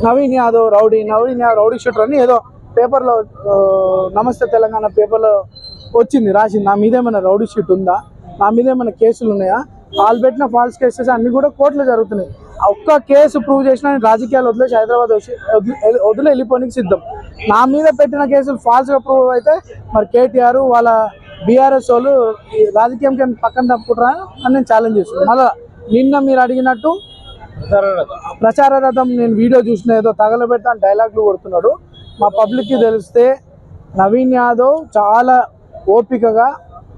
Naveen Yadav rowdy shooter అని ఏదో పేపర్లో నమస్తే తెలంగాణ పేపర్లో వచ్చింది రాసింది. నా మీద ఏమైనా రౌడీ షీట్ ఉందా, నా మీద ఏమైనా కేసులు ఉన్నాయా? వాళ్ళు పెట్టిన ఫాల్స్ కేసెస్ అన్ని కూడా కోర్టులో జరుగుతున్నాయి. ఒక్క కేసు ప్రూవ్ చేసినా నేను రాజకీయాలు వదిలేసి హైదరాబాద్ వదిలే వెళ్ళిపోనికి సిద్ధం. నా మీద పెట్టిన కేసులు ఫాల్స్గా ప్రూవ్ అయితే మరి కేటీఆర్ వాళ్ళ బీఆర్ఎస్ వాళ్ళు రాజకీయం పక్కన తప్పుకుంటారా అని నేను ఛాలెంజ్ చేస్తున్నాను. మళ్ళీ నిన్న మీరు అడిగినట్టు ప్రచార రథం నేను వీడియో చూసిన ఏదో తగలబెడతా డైలాగులు కొడుతున్నాడు. మా పబ్లిక్కి తెలిస్తే నవీన్ యాదవ్ చాలా ఓపికగా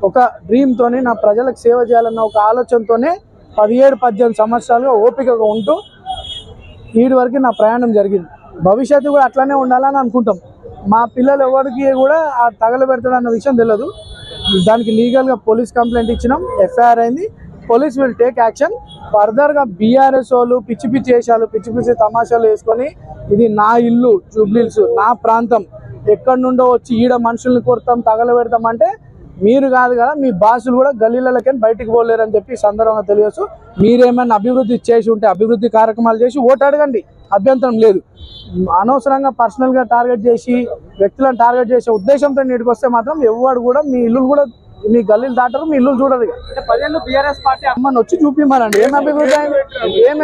ఒక డ్రీమ్తోనే నా ప్రజలకు సేవ చేయాలన్న ఒక ఆలోచనతోనే 17-18 సంవత్సరాలుగా ఓపికగా ఉంటూ వీడి వరకు నా ప్రయాణం జరిగింది. భవిష్యత్తు కూడా అట్లానే ఉండాలని అనుకుంటాం. మా పిల్లలు ఎవరికి కూడా ఆ తగలబెడతాడన్న విషయం తెలియదు. దానికి లీగల్గా పోలీస్ కంప్లైంట్ ఇచ్చినాం, ఎఫ్ఐఆర్ అయింది. Police will take action. ఫర్దర్గా బీఆర్ఎస్ వాళ్ళు పిచ్చి పిచ్చి వేషాలు పిచ్చి పిచ్చి తమాషాలు వేసుకొని ఇది నా ఇల్లు జూబ్లీహిల్స్ నా ప్రాంతం ఎక్కడి నుండో వచ్చి ఈడ మనుషుల్ని కొడతాం తగలబెడతాం అంటే మీరు కాదు కదా, మీ బాసులు కూడా గల్లీలకి బయటికి పోలేరని చెప్పి సందర్భంగా తెలియచ్చు. మీరేమైనా అభివృద్ధి చేసి ఉంటే అభివృద్ధి కార్యక్రమాలు చేసి ఓటు అడగండి, అభ్యంతరం లేదు. అనవసరంగా పర్సనల్గా టార్గెట్ చేసి వ్యక్తులను టార్గెట్ చేసే ఉద్దేశంతో నీటికి వస్తే మాత్రం ఎవరు కూడా మీ ఇల్లు కూడా మీ గల్లీలు దాటారు, మీ ఇల్లు చూడరు. బీఆర్ఎస్ పార్టీ అమ్మని వచ్చి చూపిమారండి. ఏం అభివృద్ధి అయింది, ఏం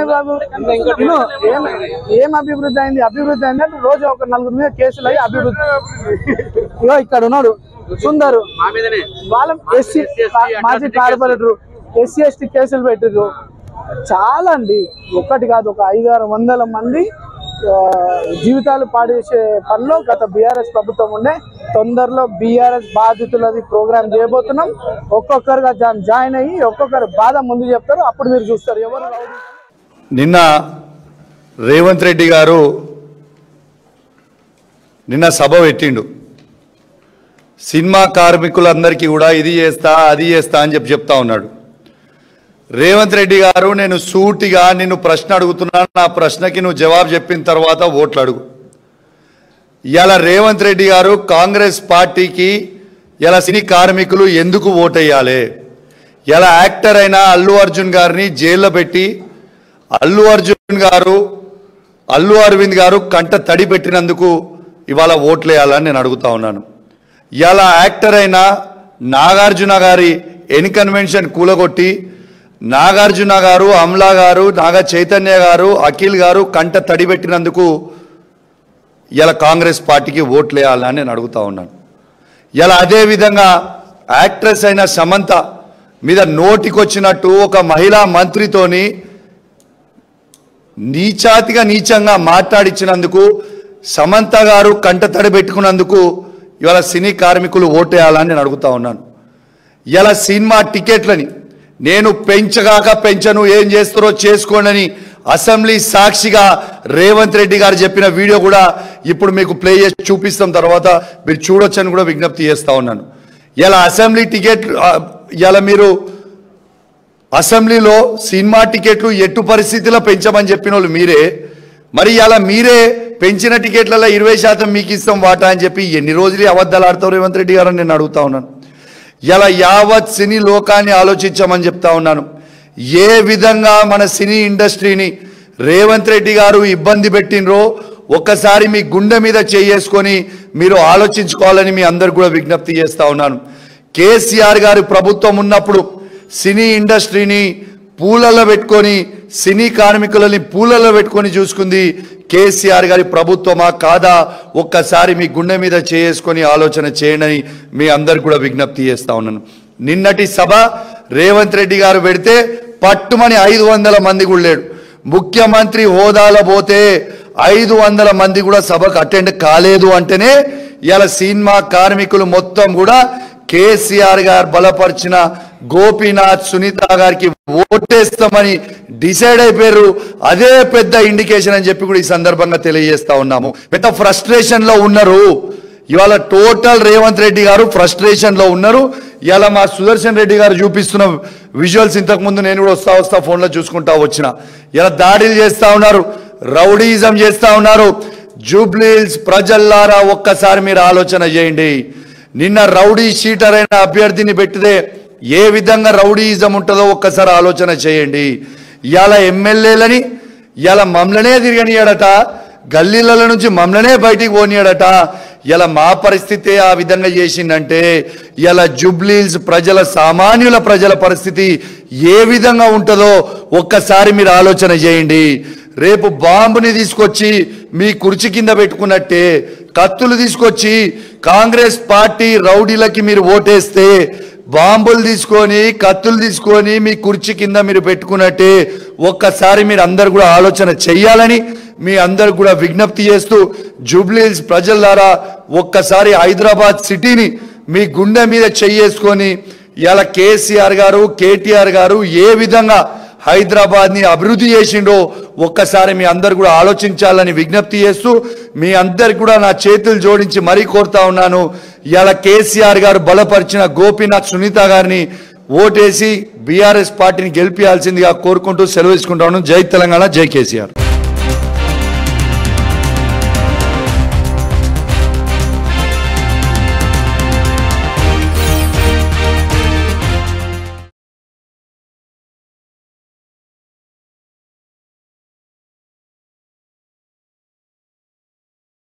అభివృద్ధి అయింది? అభివృద్ధి అయింది అంటే రోజు ఒక 4 మీద కేసులు అయ్యి అభివృద్ధి. ఇగో ఇక్కడ ఉన్నాడు సుందరు, వాళ్ళ ఎస్సీ మాజీ కార్పొరేటర్ ఎస్సీ ఎస్టీ కేసులు పెట్టిర్రు. చాలా అండి, ఒక్కటి కాదు, ఒక 500-600 మంది జీవితాలు పాడేసే పనిలో గత బీఆర్ఎస్ ప్రభుత్వం ఉండే. తొందరలో బీఆర్ఎస్ బాధితులది ప్రోగ్రామ్ చేయబోతున్నాం. ఒక్కొక్కరుగా జాయిన్ అయ్యి ఒక్కొక్కరు బాధ ముందు చెప్తారు, అప్పుడు మీరు చూస్తారు ఎవరు. నిన్న రేవంత్ రెడ్డి గారు నిన్న సభ పెట్టిండు. సినిమా కార్మికులందరికీ కూడా ఇది చేస్తా అది చేస్తా అని చెప్తా ఉన్నాడు. రేవంత్ రెడ్డి గారు, నేను సూటిగా నిన్ను ప్రశ్న అడుగుతున్నాను, నా ప్రశ్నకి నువ్వు జవాబు చెప్పిన తర్వాత ఓట్లు అడుగు. ఇలా రేవంత్ రెడ్డి గారు కాంగ్రెస్ పార్టీకి ఇలా సినీ కార్మికులు ఎందుకు ఓటేయాలి? ఇలా యాక్టర్ అయిన అల్లు అర్జున్ గారిని జైల్లో పెట్టి అల్లు అరవింద్ గారు కంట తడి పెట్టినందుకు ఇవాళ ఓట్లేయాలని నేను అడుగుతా ఉన్నాను. ఇలా యాక్టర్ అయిన నాగార్జున గారి ఎన్కన్వెన్షన్ కూలగొట్టి నాగార్జున గారు, అమలా గారు, నాగ చైతన్య గారు, అఖిల్ గారు కంట తడిపెట్టినందుకు ఇలా కాంగ్రెస్ పార్టీకి ఓట్లేయాలని నేను అడుగుతా ఉన్నాను. ఇలా అదేవిధంగా యాక్ట్రెస్ అయిన సమంత మీద నోటికొచ్చినట్టు ఒక మహిళా మంత్రితోని నీచంగా మాట్లాడించినందుకు సమంత గారు కంట తడి పెట్టుకున్నందుకు ఇవాళ సినీ కార్మికులు ఓటేయాలని నేను అడుగుతా ఉన్నాను. ఇలా సినిమా టికెట్లని నేను పెంచను, ఏం చేస్తారో చేసుకోండి అసెంబ్లీ సాక్షిగా రేవంత్ రెడ్డి గారు చెప్పిన వీడియో కూడా ఇప్పుడు మీకు ప్లే చేసి చూపిస్తాం, తర్వాత మీరు చూడొచ్చని కూడా విజ్ఞప్తి చేస్తా ఉన్నాను. ఇలా అసెంబ్లీ టికెట్ ఇలా మీరు అసెంబ్లీలో సినిమా టికెట్లు ఎట్టు పరిస్థితిలో పెంచమని చెప్పిన వాళ్ళు మీరే. మరి ఇలా మీరే పెంచిన టికెట్లలో 20% మీకు ఇస్తాం వాటా అని చెప్పి ఎన్ని రోజులు అబద్ధాలు ఆడతావు రేవంత్ రెడ్డి గారు అని నేను అడుగుతా ఉన్నాను. ఇలా యావత్ సినీ లోకాన్ని ఆలోచించమని చెప్తా ఉన్నాను. ఏ విధంగా మన సినీ ఇండస్ట్రీని రేవంత్ రెడ్డి గారు ఇబ్బంది పెట్టినరో ఒక్కసారి మీ గుండె మీద చేసుకొని మీరు ఆలోచించుకోవాలని మీ అందరు కూడా విజ్ఞప్తి చేస్తా ఉన్నాను. కేసీఆర్ గారి ప్రభుత్వం ఉన్నప్పుడు సినీ ఇండస్ట్రీని పూలల్లో పెట్టుకొని సినీ కార్మికులని పూలల్లో పెట్టుకొని చూసుకుంది కేసీఆర్ గారి ప్రభుత్వమా కాదా ఒక్కసారి మీ గుండె మీద చేసుకొని ఆలోచన చేయండి మీ అందరికి కూడా విజ్ఞప్తి చేస్తా ఉన్నాను. నిన్నటి సభ రేవంత్ రెడ్డి గారు పెడితే పట్టుమని 500 మంది కూడా లేడు. ముఖ్యమంత్రి హోదాలో పోతే 500 మంది కూడా సభకు అటెండ్ కాలేదు అంటేనే ఇలా సినిమా కార్మికులు మొత్తం కూడా కేసీఆర్ గారు బలపరిచిన గోపీనాథ్, సునీత గారికి ఓటేస్తామని డిసైడ్ అయిపోయారు. అదే పెద్ద ఇండికేషన్ అని చెప్పి కూడా ఈ సందర్భంగా తెలియజేస్తా ఉన్నాము. పెద్ద ఫ్రస్ట్రేషన్ లో ఉన్నారు ఇవాళ. టోటల్ రేవంత్ రెడ్డి గారు ఫ్రస్ట్రేషన్ లో ఉన్నారు. ఇలా మా సుదర్శన్ రెడ్డి గారు చూపిస్తున్న విజువల్స్ ఇంతకుముందు నేను కూడా వస్తా ఫోన్లో చూసుకుంటా వచ్చిన. ఇలా దాడులు చేస్తా ఉన్నారు, రౌడీజం చేస్తా ఉన్నారు. జూబ్లీహిల్స్ ప్రజల్లారా ఒక్కసారి మీరు ఆలోచన చేయండి. నిన్న రౌడీ షీటర్ అయిన అభ్యర్థిని పెట్టితే ఏ విధంగా రౌడీయిజం ఉంటుందో ఒక్కసారి ఆలోచన చేయండి. ఇవాళ ఎమ్మెల్యేలని ఇలా మమ్మల్నే తిరగనియాడట, గల్లీల నుంచి మమ్మల్నే బయటికి పోనీయడట. ఇలా మా పరిస్థితి ఆ విధంగా చేసిందంటే ఇలా జూబ్లీహిల్స్ ప్రజల సామాన్యుల ప్రజల పరిస్థితి ఏ విధంగా ఉంటుందో ఒక్కసారి మీరు ఆలోచన చేయండి. రేపు బాంబుని తీసుకొచ్చి మీ కుర్చీ కింద పెట్టుకున్నట్టే, కత్తులు తీసుకొచ్చి కాంగ్రెస్ పార్టీ రౌడీలకి మీరు ఓటేస్తే, బాంబులు తీసుకొని కత్తులు తీసుకొని మీ కుర్చీ కింద మీరు పెట్టుకున్నట్టే ఒక్కసారి మీరు అందరు కూడా ఆలోచన చెయ్యాలని మీ అందరు కూడా విజ్ఞప్తి చేస్తూ, జూబ్లీహిల్స్ ప్రజల ద్వారా ఒక్కసారి హైదరాబాద్ సిటీని మీ గుండె మీద చెయ్యేసుకొని ఇలా కేసీఆర్ గారు కేటీఆర్ గారు ఏ విధంగా హైదరాబాద్ని అభివృద్ధి చేసిండో ఒక్కసారి మీ అందరు కూడా ఆలోచించాలని విజ్ఞప్తి చేస్తూ, మీ అందరికి కూడా నా చేతులు జోడించి మరీ కోరుతా ఉన్నాను. ఇలా కేసీఆర్ గారు బలపరిచిన గోపీనాథ్ సునీత గారిని ఓటేసి బీఆర్ఎస్ పార్టీని గెలిపించాల్సిందిగా కోరుకుంటూ సెలవు తీసుకుంటా ఉన్నాను. జై తెలంగాణ, జై కేసీఆర్.